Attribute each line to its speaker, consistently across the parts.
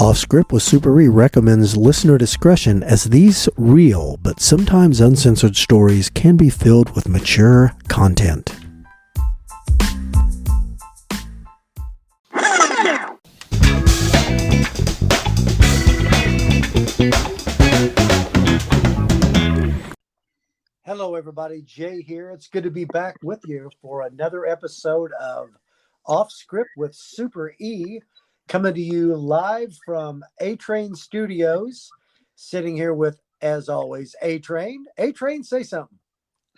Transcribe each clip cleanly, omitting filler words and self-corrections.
Speaker 1: Off Script with Super E recommends listener discretion, as these real but sometimes uncensored stories can be filled with mature content. Hello everybody, Jay here. It's good to be back with you for another episode of Off Script with Super E, coming to you live from A-Train Studios, sitting here with, as always, A-Train. A-Train, say something.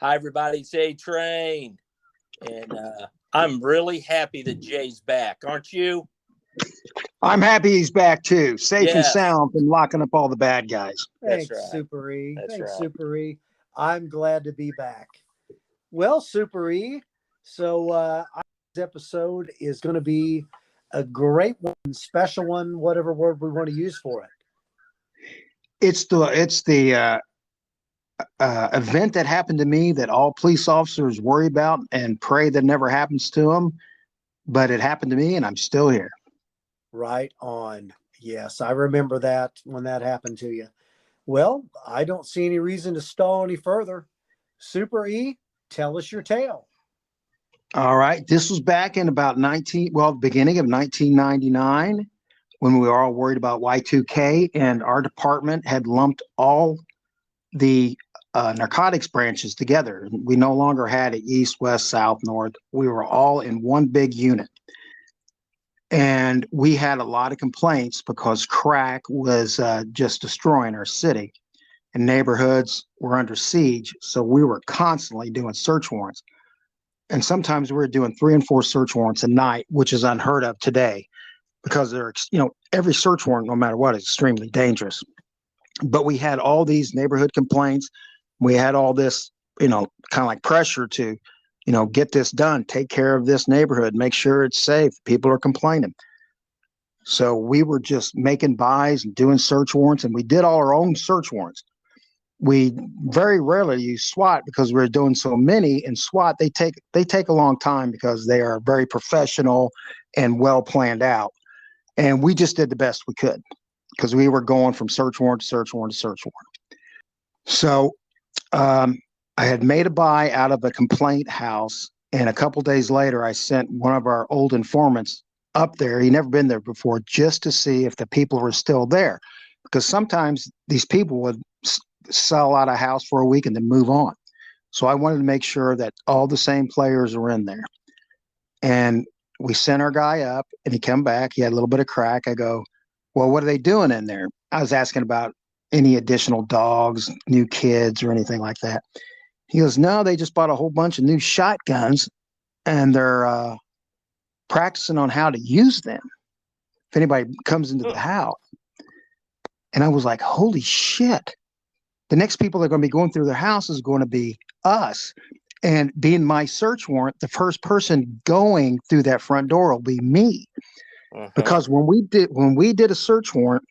Speaker 2: Hi everybody, it's A-Train, and I'm really happy that Jay's back, aren't you?
Speaker 3: I'm happy he's back too, safe and
Speaker 2: Yes.
Speaker 3: sound from locking up all the bad guys.
Speaker 1: Thanks,
Speaker 2: That's right.
Speaker 1: Super E.
Speaker 2: That's
Speaker 1: Thanks,
Speaker 2: right.
Speaker 1: Super E. I'm glad to be back. Well, Super E, so this episode is going to be a great one, special one, whatever word we want to use for it.
Speaker 3: It's the event that happened to me that all police officers worry about and pray that never happens to them, but it happened to me and I'm still here.
Speaker 1: Right on. Yes, I remember that when that happened to you. Well, I don't see any reason to stall any further. Super E, tell us your tale.
Speaker 3: All right. This was back in about beginning of 1999, when we were all worried about Y2K, and our department had lumped all the narcotics branches together. We no longer had it east, west, south, north. We were all in one big unit. And we had a lot of complaints because crack was just destroying our city, and neighborhoods were under siege. So we were constantly doing search warrants. And sometimes we were doing 3 and 4 search warrants a night, which is unheard of today, because every search warrant, no matter what, is extremely dangerous. But we had all these neighborhood complaints. We had all this, kind of like pressure to, get this done, take care of this neighborhood, make sure it's safe. People are complaining. So we were just making buys and doing search warrants, and we did all our own search warrants. We very rarely use SWAT because we're doing so many, and SWAT, they take a long time because they are very professional and well planned out. And we just did the best we could because we were going from search warrant to search warrant to search warrant. So I had made a buy out of a complaint house, and a couple days later, I sent one of our old informants up there. He'd never been there before, just to see if the people were still there, because sometimes these people would sell out a house for a week and then move on. So I wanted to make sure that all the same players are in there. And we sent our guy up, and he came back. He had a little bit of crack. I go, well, what are they doing in there? I was asking about any additional dogs, new kids, or anything like that. He goes, no, they just bought a whole bunch of new shotguns, and they're practicing on how to use them if anybody comes into the house. And I was like, holy shit. The next people that are going to be going through their house is going to be us. And being my search warrant, the first person going through that front door will be me. Uh-huh. Because when we did a search warrant,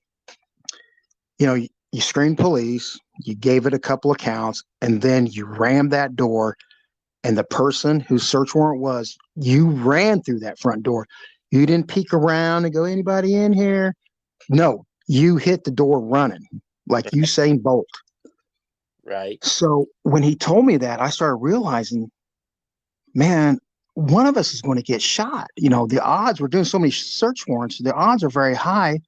Speaker 3: you screened police, you gave it a couple of counts, and then you rammed that door. And the person whose search warrant was, you ran through that front door. You didn't peek around and go, anybody in here? No, you hit the door running like Usain Bolt.
Speaker 2: Right.
Speaker 3: So when he told me that, I started realizing, man, one of us is going to get shot. The odds, we're doing so many search warrants, the odds are very high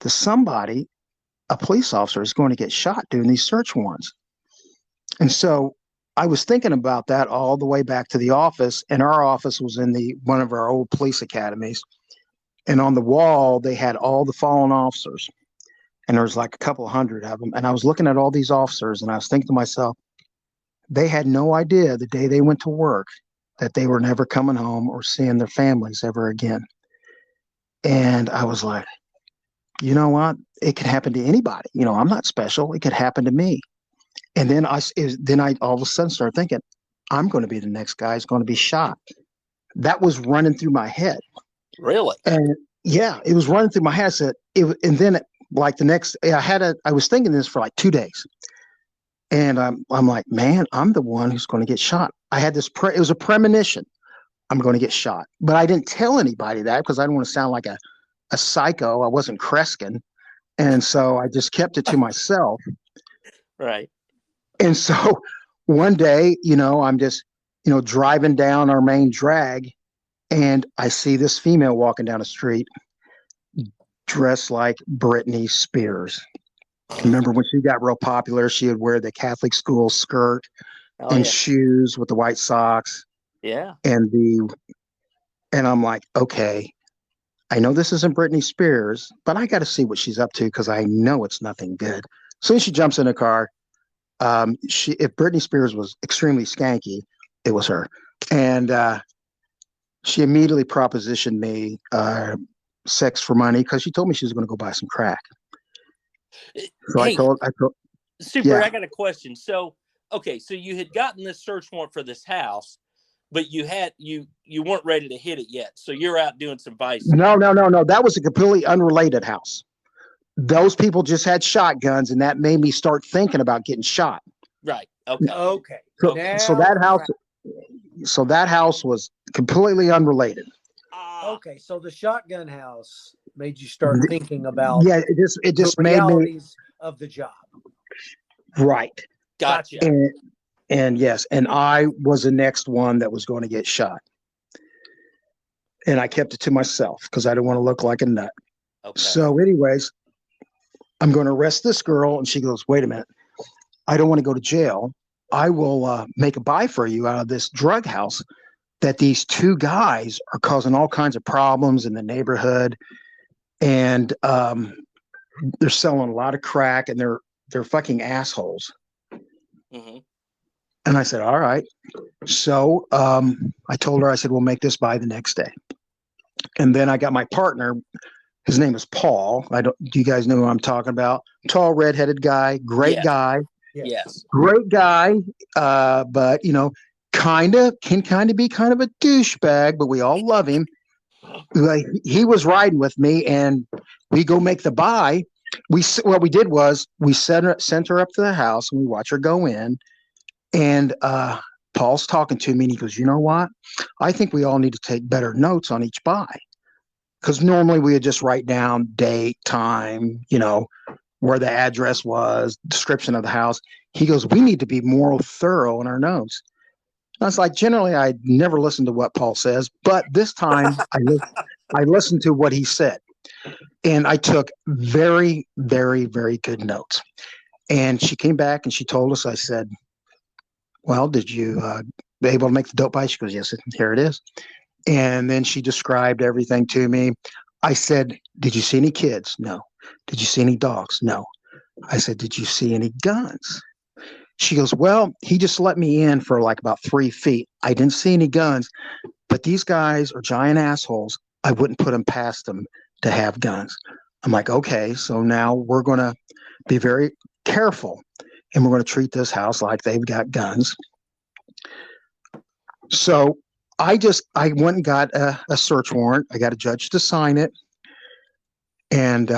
Speaker 3: to somebody, a police officer, is going to get shot doing these search warrants. And so I was thinking about that all the way back to the office, and our office was in one of our old police academies. And on the wall, they had all the fallen officers. And there was like a couple hundred of them. And I was looking at all these officers, and I was thinking to myself, they had no idea the day they went to work that they were never coming home or seeing their families ever again. And I was like, you know what? It could happen to anybody. I'm not special. It could happen to me. And then I all of a sudden started thinking, I'm going to be the next guy who's going to be shot. That was running through my head.
Speaker 2: Really?
Speaker 3: And yeah, it was running through my head. I said, and then like the next, I was thinking this for like 2 days. And I'm like, man, I'm the one who's going to get shot. I had this, it was a premonition. I'm going to get shot. But I didn't tell anybody that because I didn't want to sound like a a psycho. I wasn't Kreskin. And so I just kept it to myself.
Speaker 2: Right.
Speaker 3: And so one day, I'm just, driving down our main drag, and I see this female walking down the street dressed like Britney Spears. Remember when she got real popular, she would wear the Catholic school skirt and shoes with the white socks.
Speaker 2: Yeah.
Speaker 3: And I'm like, okay, I know this isn't Britney Spears, but I got to see what she's up to because I know it's nothing good. As soon as she jumps in the car, if Britney Spears was extremely skanky, it was her. And she immediately propositioned me sex for money because she told me she was going to go buy some crack. So
Speaker 2: hey,
Speaker 3: I told
Speaker 2: Super,
Speaker 3: yeah.
Speaker 2: I got a question. So, okay, so you had gotten this search warrant for this house, but you weren't ready to hit it yet. So you're out doing some vice.
Speaker 3: No. That was a completely unrelated house. Those people just had shotguns, and that made me start thinking about getting shot.
Speaker 2: Right. Okay.
Speaker 1: Okay.
Speaker 3: So that house was completely unrelated.
Speaker 1: Okay, so the shotgun house made you start thinking about
Speaker 3: it just
Speaker 1: the
Speaker 3: made
Speaker 1: realities of the job.
Speaker 3: Right.
Speaker 2: Gotcha.
Speaker 3: And yes, and I was the next one that was going to get shot. And I kept it to myself because I didn't want to look like a nut.
Speaker 2: Okay.
Speaker 3: So anyways, I'm going to arrest this girl. And she goes, wait a minute. I don't want to go to jail. I will make a buy for you out of this drug house that these two guys are causing all kinds of problems in the neighborhood. And they're selling a lot of crack, and they're fucking assholes.
Speaker 2: Mm-hmm.
Speaker 3: And I said, all right. So I told her, I said, we'll make this buy the next day. And then I got my partner. His name is Paul. Do you guys know who I'm talking about? Tall, redheaded guy, great guy.
Speaker 2: Yes.
Speaker 3: Great guy. But can kind of be kind of a douchebag, but we all love him. Like, he was riding with me, and we go make the buy. What we did was we sent her up to the house, and we watch her go in. And Paul's talking to me, and he goes, you know what? I think we all need to take better notes on each buy. Because normally we would just write down date, time, where the address was, description of the house. He goes, we need to be more thorough in our notes. And I was like, generally, I never listen to what Paul says, but this time I listened to what he said. And I took very, very, very good notes. And she came back and she told us, I said, well, did you be able to make the dope buy? She goes, yes, here it is. And then she described everything to me. I said, did you see any kids? No. Did you see any dogs? No. I said, did you see any guns? She goes, well, he just let me in for like about 3 feet. I didn't see any guns, but these guys are giant assholes. I wouldn't put them past them to have guns. I'm like, okay, so now we're going to be very careful, and we're going to treat this house like they've got guns. So I went and got a search warrant. I got a judge to sign it. And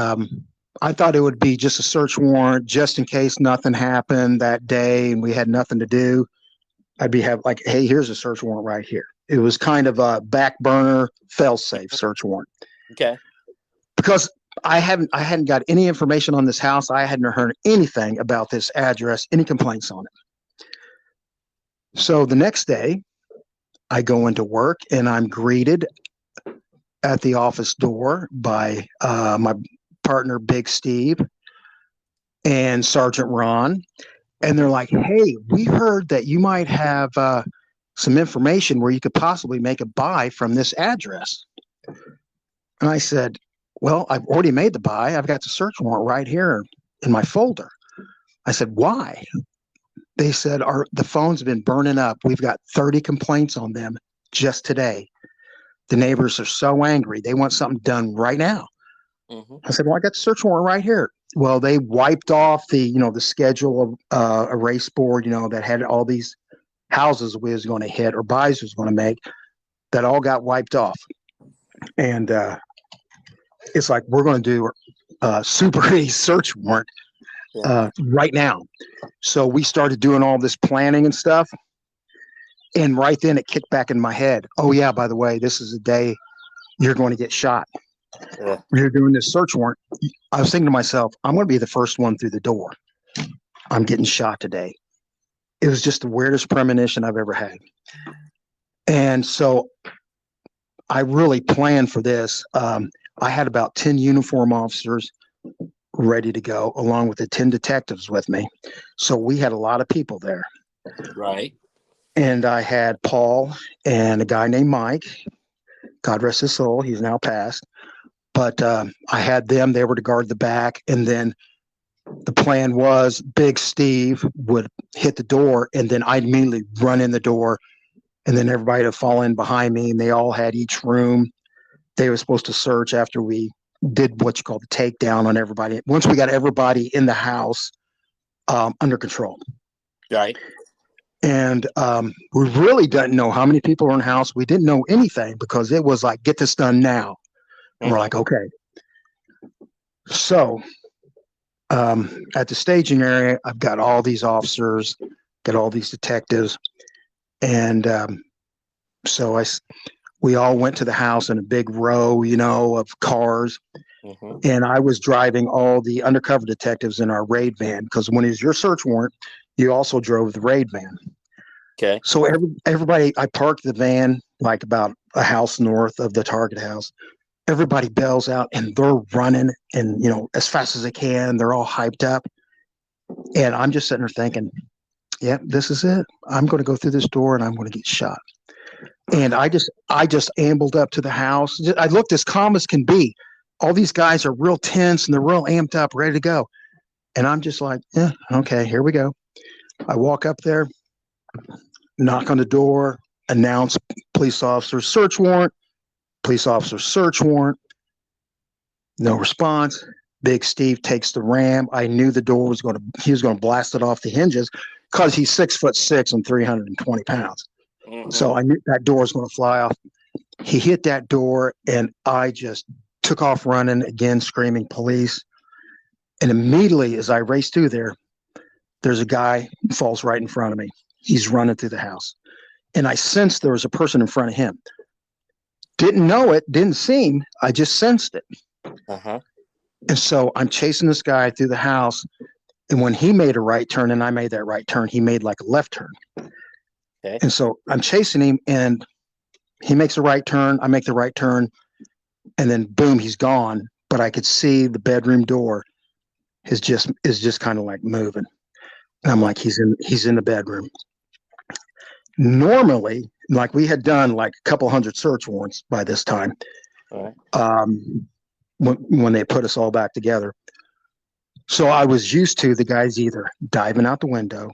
Speaker 3: I thought it would be just a search warrant just in case nothing happened that day and we had nothing to do. Like, hey, here's a search warrant right here. It was kind of a back burner, fail-safe search warrant.
Speaker 2: Okay.
Speaker 3: Because I hadn't got any information on this house. I hadn't heard anything about this address, any complaints on it. So the next day, I go into work and I'm greeted at the office door by my partner, Big Steve, and Sergeant Ron. And they're like, hey, we heard that you might have some information where you could possibly make a buy from this address. And I said, well, I've already made the buy. I've got the search warrant right here in my folder. I said, why? They said, the phones have been burning up. We've got 30 complaints on them just today. The neighbors are so angry. They want something done right now. Mm-hmm. I said, well, I got the search warrant right here. Well, they wiped off the schedule of erase board, that had all these houses we was going to hit or buys was going to make. That all got wiped off. And it's like, we're going to do a super easy search warrant right now. So we started doing all this planning and stuff. And right then it kicked back in my head. Oh, yeah, by the way, this is the day you're going to get shot. We were doing this search warrant. I was thinking to myself, I'm going to be the first one through the door. I'm getting shot today. It was just the weirdest premonition I've ever had. And so I really planned for this. I had about 10 uniform officers ready to go, along with the 10 detectives with me. So we had a lot of people there.
Speaker 2: Right.
Speaker 3: And I had Paul and a guy named Mike. God rest his soul. He's now passed. But I had them. They were to guard the back. And then the plan was Big Steve would hit the door, and then I'd immediately run in the door, and then everybody would fall in behind me, and they all had each room they were supposed to search after we did what you call the takedown on everybody. Once we got everybody in the house under control.
Speaker 2: Right.
Speaker 3: And we really didn't know how many people were in the house. We didn't know anything because it was like, get this done now. And we're like, okay. So at the staging area, I've got all these officers, got all these detectives. And so we all went to the house in a big row, of cars. And I was driving all the undercover detectives in our raid van, because when it was your search warrant, you also drove the raid van.
Speaker 2: Okay.
Speaker 3: So everybody, I parked the van like about a house north of the target house. Everybody bails out and they're running and, as fast as they can. They're all hyped up. And I'm just sitting there thinking, yeah, this is it. I'm going to go through this door and I'm going to get shot. And I just ambled up to the house. I looked as calm as can be. All these guys are real tense and they're real amped up, ready to go. And I'm just like, yeah, okay, here we go. I walk up there, knock on the door, announce police officer search warrant, police officer search warrant. No response. Big Steve takes the ram. I knew the door he was going to blast it off the hinges because he's 6'6" and 320 pounds. So I knew that door was going to fly off. He hit that door and I just took off running again, screaming police. And immediately as I raced through there's a guy who falls right in front of me. He's running through the house. And I sensed there was a person in front of him. Didn't know it, didn't see him. I just sensed it. And so I'm chasing this guy through the house. And when he made a right turn and I made that right turn, he made like a left turn.
Speaker 2: Okay.
Speaker 3: And so I'm chasing him and he makes a right turn. I make the right turn. And then boom, he's gone. But I could see the bedroom door is just kind of like moving. And I'm like, he's in the bedroom. Normally, like we had done like a couple hundred search warrants by this time.
Speaker 2: All right.
Speaker 3: When they put us all back together. So I was used to the guys either diving out the window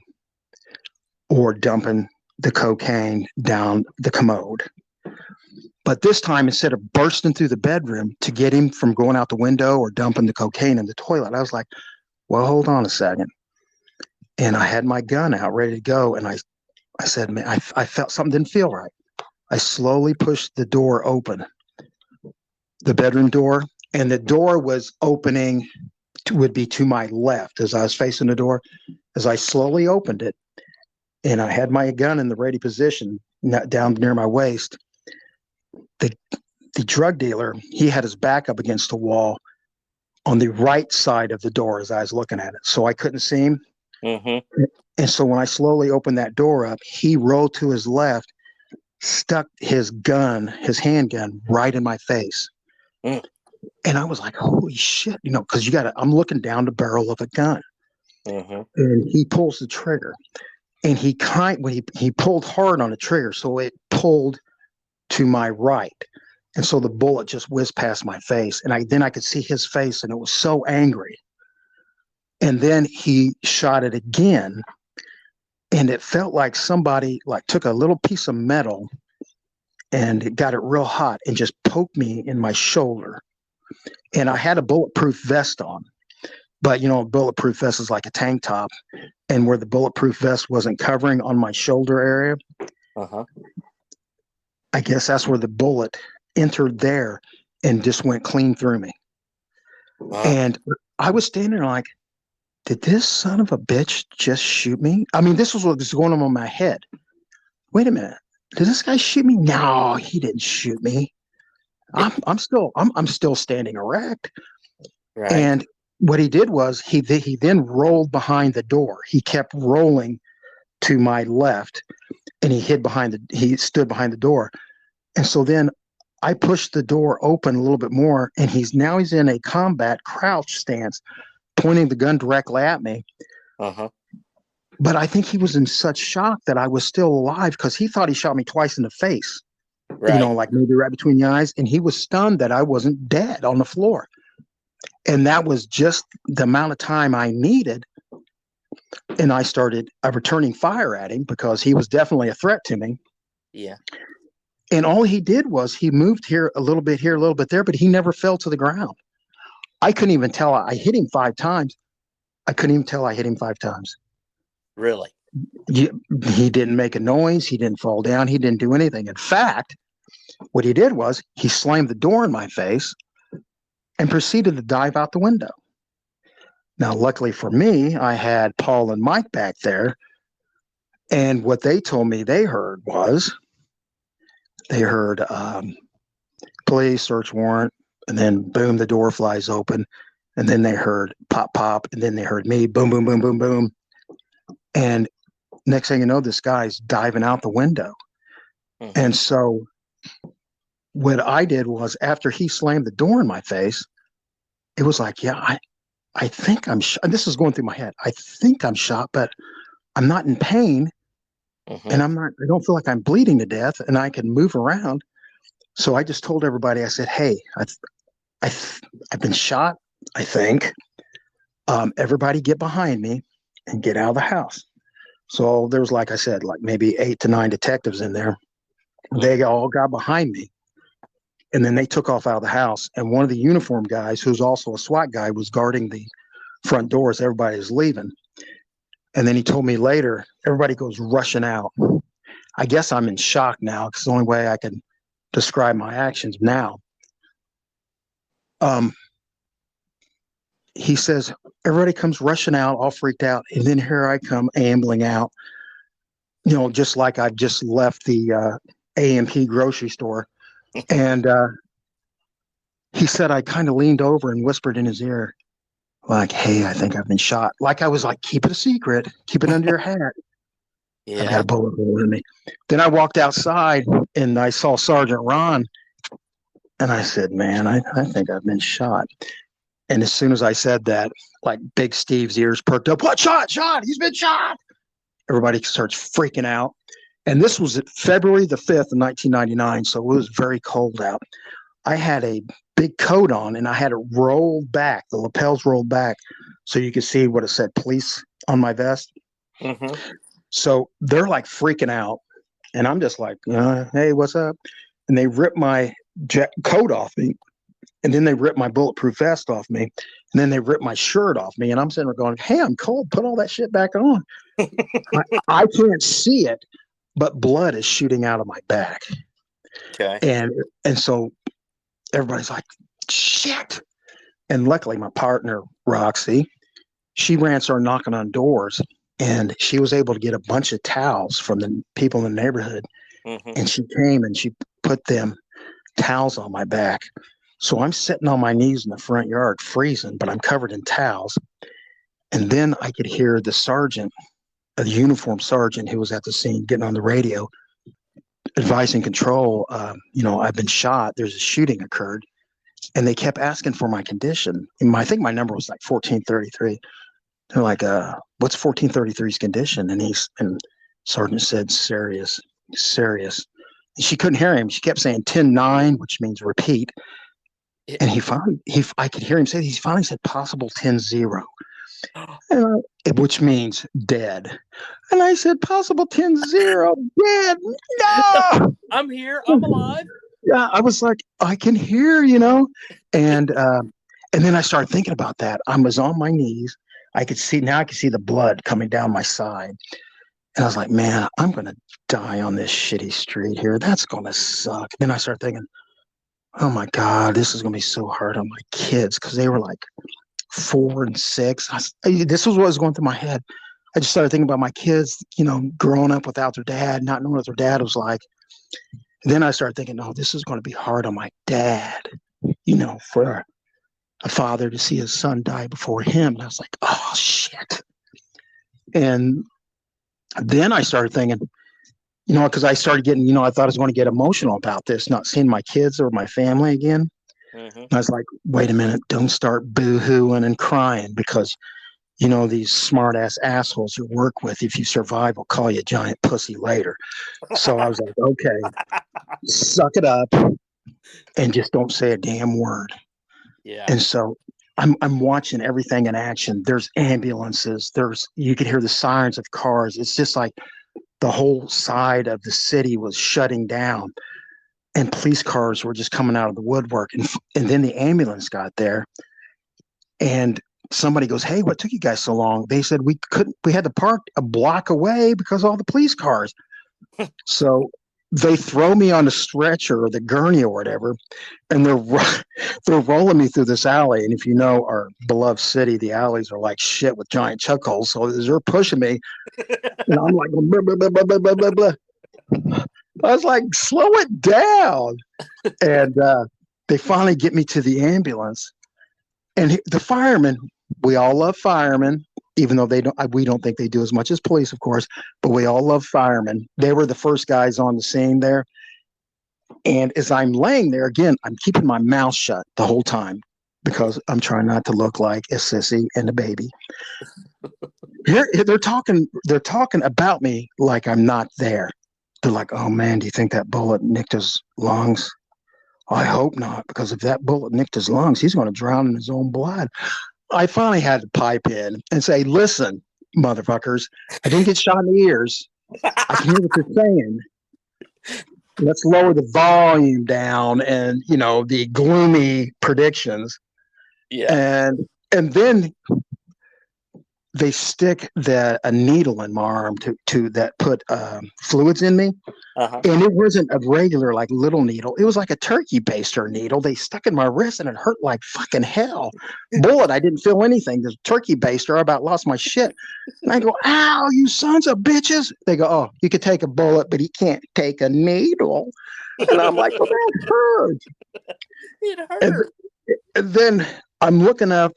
Speaker 3: or dumping the cocaine down the commode. But this time, instead of bursting through the bedroom to get him from going out the window or dumping the cocaine in the toilet, I was like, well, hold on a second. And I had my gun out ready to go. And I said, man, I felt something didn't feel right. I slowly pushed the door open, the bedroom door. And the door was opening, would be to my left as I was facing the door. As I slowly opened it, and I had my gun in the ready position down near my waist, the drug dealer, he had his back up against the wall on the right side of the door as I was looking at it. So I couldn't see him. And so when I slowly opened that door up, he rolled to his left, stuck his handgun right in my face. And I was like, holy shit, because I'm looking down the barrel of a gun. And he pulls the trigger. And he pulled hard on the trigger, so it pulled to my right. And so the bullet just whizzed past my face. And then I could see his face, and it was so angry. And then he shot it again. And it felt like somebody took a little piece of metal and it got it real hot and just poked me in my shoulder. And I had a bulletproof vest on, but a bulletproof vest is like a tank top, and where the bulletproof vest wasn't covering on my shoulder area, I guess that's where the bullet entered there and just went clean through me. And I was standing there like, did this son of a bitch just shoot me? I mean, this was what was going on in my head. Wait a minute. Did this guy shoot me? No, he didn't shoot me. I'm still standing erect.
Speaker 2: Right.
Speaker 3: And what he did was he then rolled behind the door. He kept rolling to my left, and he stood behind the door. And so then I pushed the door open a little bit more, and he's in a combat crouch stance, pointing the gun directly at me.
Speaker 2: Uh-huh.
Speaker 3: But I think he was in such shock that I was still alive, because he thought he shot me twice in the face,
Speaker 2: Right.
Speaker 3: like maybe right between the eyes. And he was stunned that I wasn't dead on the floor. And that was just the amount of time I needed. And I started returning fire at him, because he was definitely a threat to me.
Speaker 2: Yeah.
Speaker 3: And all he did was he moved here, a little bit there, but he never fell to the ground. I couldn't even tell I hit him 5 times. I couldn't even tell I hit him 5 times.
Speaker 2: Really?
Speaker 3: He didn't make a noise. He didn't fall down. He didn't do anything. In fact, what he did was he slammed the door in my face and proceeded to dive out the window. Now, luckily for me, I had Paul and Mike back there. And what they told me they heard was police search warrant, and then boom, the door flies open. And then they heard pop, pop. And then they heard me, boom, boom, boom, boom, boom. And next thing you know, this guy's diving out the window. Mm-hmm. And so what I did was, after he slammed the door in my face, it was like, yeah, I think I'm shot. This is going through my head. I think I'm shot, but I'm not in pain. Mm-hmm. And I don't feel like I'm bleeding to death, and I can move around. So I just told everybody, I said, hey, I've been shot, I think. Everybody get behind me and get out of the house. So there was, like I said, like maybe 8 to 9 detectives in there. They all got behind me. And then they took off out of the house. And one of the uniform guys, who's also a SWAT guy, was guarding the front doors. Everybody was leaving. And then he told me later, everybody goes rushing out. I guess I'm in shock now, because it's the only way I can describe my actions now. He says, everybody comes rushing out, all freaked out. And then here I come ambling out, just like I've just left the A&P grocery store. And he said, I kind of leaned over and whispered in his ear, like, hey, I think I've been shot. Like I was like, keep it a secret, keep it under your hat. Yeah. I got a bullet hole in me. Then I walked outside and I saw Sergeant Ron. And I said, man, I think I've been shot. And as soon as I said that, like Big Steve's ears perked up. What? Shot? He's been shot. Everybody starts freaking out. And this was February the 5th of 1999, so it was very cold out. I had a big coat on, and I had it rolled back, the lapels rolled back, so you could see what it said, police, on my vest. Mm-hmm. So they're like freaking out, and I'm just like, hey, what's up? And they ripped my coat off me, and then they ripped my bulletproof vest off me, and then they ripped my shirt off me, and I'm sitting there going, hey, I'm cold, put all that shit back on. I can't see it, but blood is shooting out of my back. Okay. And so everybody's like, shit. And luckily my partner, Roxy, she started knocking on doors, and she was able to get a bunch of towels from the people in the neighborhood. Mm-hmm. And she came and she put them towels on my back. So I'm sitting on my knees in the front yard freezing, but I'm covered in towels. And then I could hear the sergeant, the uniformed sergeant who was at the scene, getting on the radio, advising control, I've been shot. There's a shooting occurred. And they kept asking for my condition. And I think my number was like 1433. They're like, what's 1433's condition? And sergeant said, serious. And she couldn't hear him. She kept saying 10-9, which means repeat. And I could hear him say, he finally said possible 10-0. Which means dead. And I said, possible 10-0, dead. No,
Speaker 2: I'm here. I'm alive.
Speaker 3: Yeah, I was like, I can hear, and then I started thinking about that. I was on my knees. I could see the blood coming down my side. And I was like, man, I'm going to die on this shitty street here. That's going to suck. Then I started thinking, oh my God, this is going to be so hard on my kids, because they were like 4 and 6. This was what was going through my head. I just started thinking about my kids, growing up without their dad, not knowing what their dad was like. Then I started thinking, no, this is going to be hard on my dad, for a father to see his son die before him. And I was like, oh, shit. And then I started thinking, because I started getting, I thought I was going to get emotional about this, not seeing my kids or my family again.
Speaker 2: Mm-hmm.
Speaker 3: I was like, wait a minute, don't start boo-hooing and crying because, these smart-ass assholes you work with, if you survive, will call you a giant pussy later. So I was like, okay, suck it up and just don't say a damn word.
Speaker 2: Yeah.
Speaker 3: And so I'm watching everything in action. There's ambulances. You could hear the sirens of cars. It's just like the whole side of the city was shutting down, and police cars were just coming out of the woodwork. And then the ambulance got there, and somebody goes, "Hey, what took you guys so long?" They said, we had to park a block away because of all the police cars. So they throw me on the stretcher or the gurney or whatever, and they're rolling me through this alley. And if you know our beloved city, the alleys are like shit with giant chuck holes. So as they're pushing me, and I'm like, blah, blah, blah, blah, blah, blah, blah. I was like, slow it down. And they finally get me to the ambulance. And the firemen, we all love firemen, even though we don't think they do as much as police, of course, but we all love firemen. They were the first guys on the scene there. And as I'm laying there, again, I'm keeping my mouth shut the whole time because I'm trying not to look like a sissy and a baby. Here, they're talking about me like I'm not there. They're like, "Oh man, do you think that bullet nicked his lungs?" I hope not, because if that bullet nicked his lungs, he's going to drown in his own blood. I finally had to pipe in and say, "Listen, motherfuckers, I didn't get shot in the ears. I can hear what you're saying. Let's lower the volume down and, the gloomy predictions."
Speaker 2: Yeah.
Speaker 3: And then they stick a needle in my arm to that put fluids in me.
Speaker 2: Uh-huh.
Speaker 3: And it wasn't a regular, like, little needle. It was like a turkey baster needle. They stuck in my wrist and it hurt like fucking hell. Bullet, I didn't feel anything. The turkey baster, I about lost my shit. And I go, "Ow, you sons of bitches." They go, "Oh, you could take a bullet, but he can't take a needle." And I'm like, "Well, that hurts."
Speaker 2: It hurt.
Speaker 3: And then I'm looking up.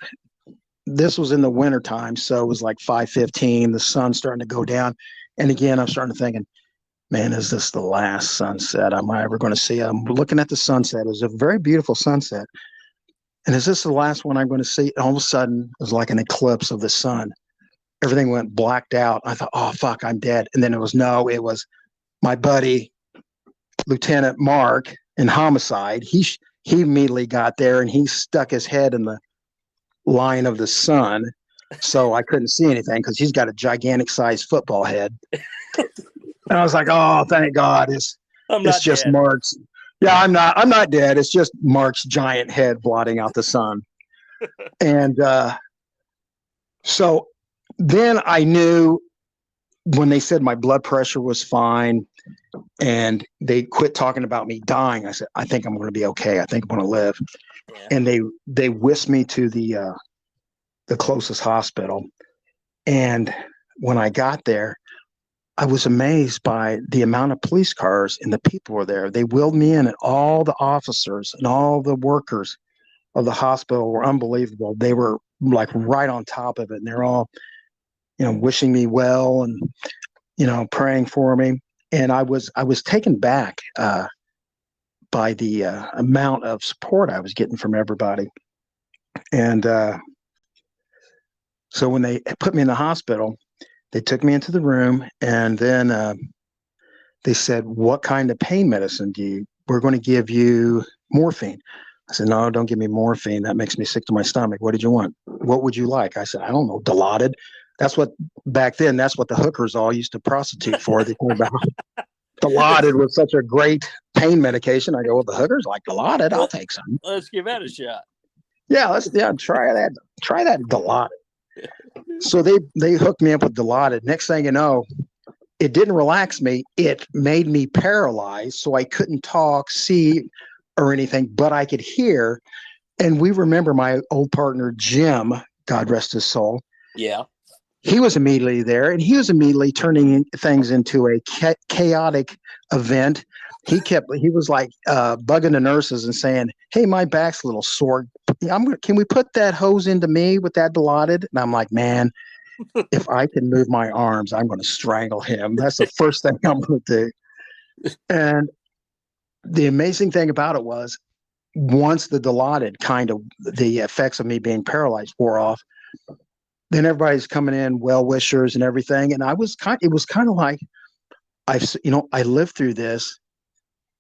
Speaker 3: This was in the wintertime, so it was like 5:15. The sun's starting to go down. And again, I'm starting to thinking, man, is this the last sunset am I ever going to see? I'm looking at the sunset. It was a very beautiful sunset. And is this the last one I'm going to see? And all of a sudden, it was like an eclipse of the sun. Everything went blacked out. I thought, oh, fuck, I'm dead. And then it was my buddy, Lieutenant Mark, in homicide. He immediately got there and he stuck his head in the line of the sun. So I couldn't see anything because he's got a gigantic sized football head. And I was like, oh, thank God. It's just
Speaker 2: dead.
Speaker 3: Mark's. Yeah, I'm not dead. It's just Mark's giant head blotting out the sun. And so then I knew when they said my blood pressure was fine and they quit talking about me dying, I said, I think I'm going to be okay. I think I'm going to live. Yeah. And they whisked me to the closest hospital. And when I got there, I was amazed by the amount of police cars and the people were there. They wheeled me in, and all the officers and all the workers of the hospital were unbelievable. They were like right on top of it. And they're all, wishing me well and, praying for me. And I was taken back by the amount of support I was getting from everybody. And so when they put me in the hospital, they took me into the room, and then they said, "What kind of pain medicine we're going to give you morphine." I said, "No, don't give me morphine. That makes me sick to my stomach. What did you want? What would you like?" I said, "I don't know, Dilaudid." That's what the hookers all used to prostitute for. They told about Dilaudid was such a great pain medication. I go, "Well, the hookers like Dilaudid. I'll take some."
Speaker 2: Let's give that a shot.
Speaker 3: Yeah, try that. Try that Dilaudid. So they hooked me up with Dilaudid. Next thing you know, it didn't relax me. It made me paralyzed, so I couldn't talk, see, or anything, but I could hear. And we remember my old partner, Jim, God rest his soul.
Speaker 2: Yeah.
Speaker 3: He was immediately there, and he was immediately turning things into a chaotic event he was like bugging the nurses and saying, "Hey, my back's a little sore. Can we put that hose into me with that Dilaudid?" And I'm like, man, if I can move my arms, I'm going to strangle him. That's the first thing I'm going to do. And the amazing thing about it was, once the Dilaudid the effects of me being paralyzed wore off, then everybody's coming in, well wishers and everything. And it was kind of like, I lived through this,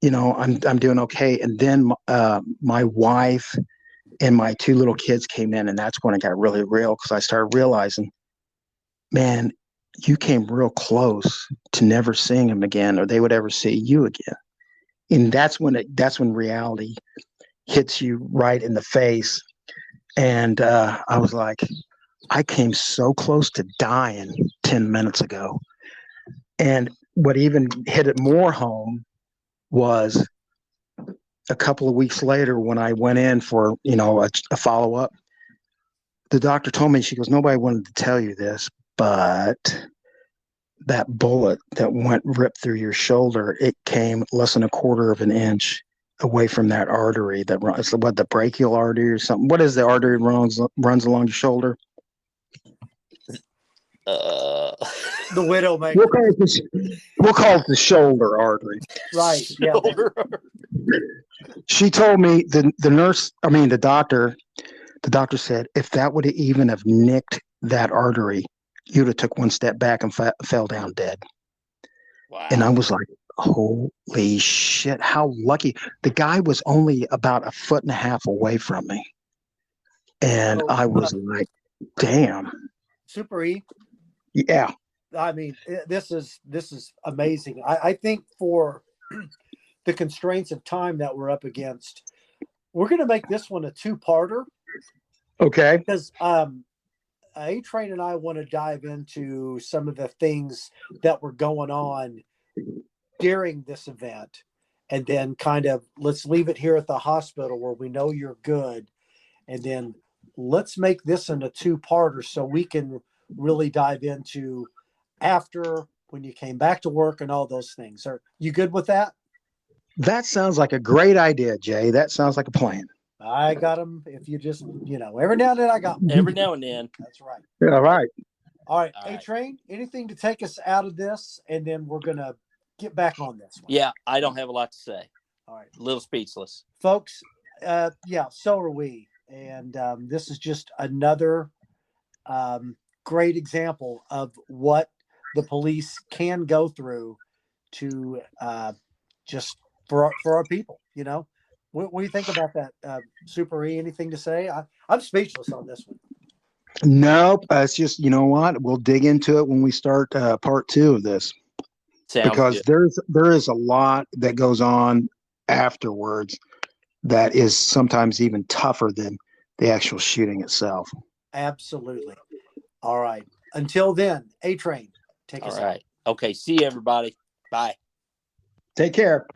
Speaker 3: I'm doing okay. And then my wife and my two little kids came in, and that's when it got really real, because I started realizing, man, you came real close to never seeing them again, or they would ever see you again. And that's when reality hits you right in the face. And I was like, I came so close to dying 10 minutes ago. And what even hit it more home was a couple of weeks later, when I went in for, a follow-up, the doctor told me, she goes, nobody wanted to tell you this, but that bullet that went ripped through your shoulder, it came less than a quarter of an inch away from that artery that runs, the brachial artery or something. What is the artery runs along your shoulder?
Speaker 1: The Widowmaker.
Speaker 3: We'll call it the shoulder artery.
Speaker 1: Right. Yeah.
Speaker 3: She told me, the doctor said, if that would even have nicked that artery, you'd have took one step back and fell down dead.
Speaker 2: Wow.
Speaker 3: And I was like, holy shit, how lucky. The guy was only about 1.5 feet away from me. And I was like, damn.
Speaker 1: Super E.
Speaker 3: Yeah.
Speaker 1: I mean, this is amazing. I think for the constraints of time that we're up against, we're going to make this one a two-parter.
Speaker 3: Okay.
Speaker 1: Because A-Train and I want to dive into some of the things that were going on during this event, and then kind of let's leave it here at the hospital where we know you're good, and then let's make this in a two-parter so we can really dive into after, when you came back to work and all those things. Are you good with that?
Speaker 3: That sounds like a great idea, Jay. That sounds like a plan.
Speaker 1: I got them. If you just, every now and then I got them.
Speaker 2: Every now and then.
Speaker 1: That's right.
Speaker 3: All right.
Speaker 1: All right. A-Train, anything to take us out of this, and then we're going to get back on this one.
Speaker 2: Yeah, I don't have a lot to say.
Speaker 1: All right.
Speaker 2: A little speechless.
Speaker 1: Folks, so are we. And this is just another great example of what the police can go through to just for our people. What do you think about that, Super E? Anything to say? I'm speechless on this one.
Speaker 3: Nope. It's just, you know what? We'll dig into it when we start part 2 of this. Because there is a lot that goes on afterwards that is sometimes even tougher than the actual shooting itself.
Speaker 1: Absolutely. All right. Until then, A-Train, take us out.
Speaker 2: All right. Okay. See you, everybody. Bye.
Speaker 3: Take care.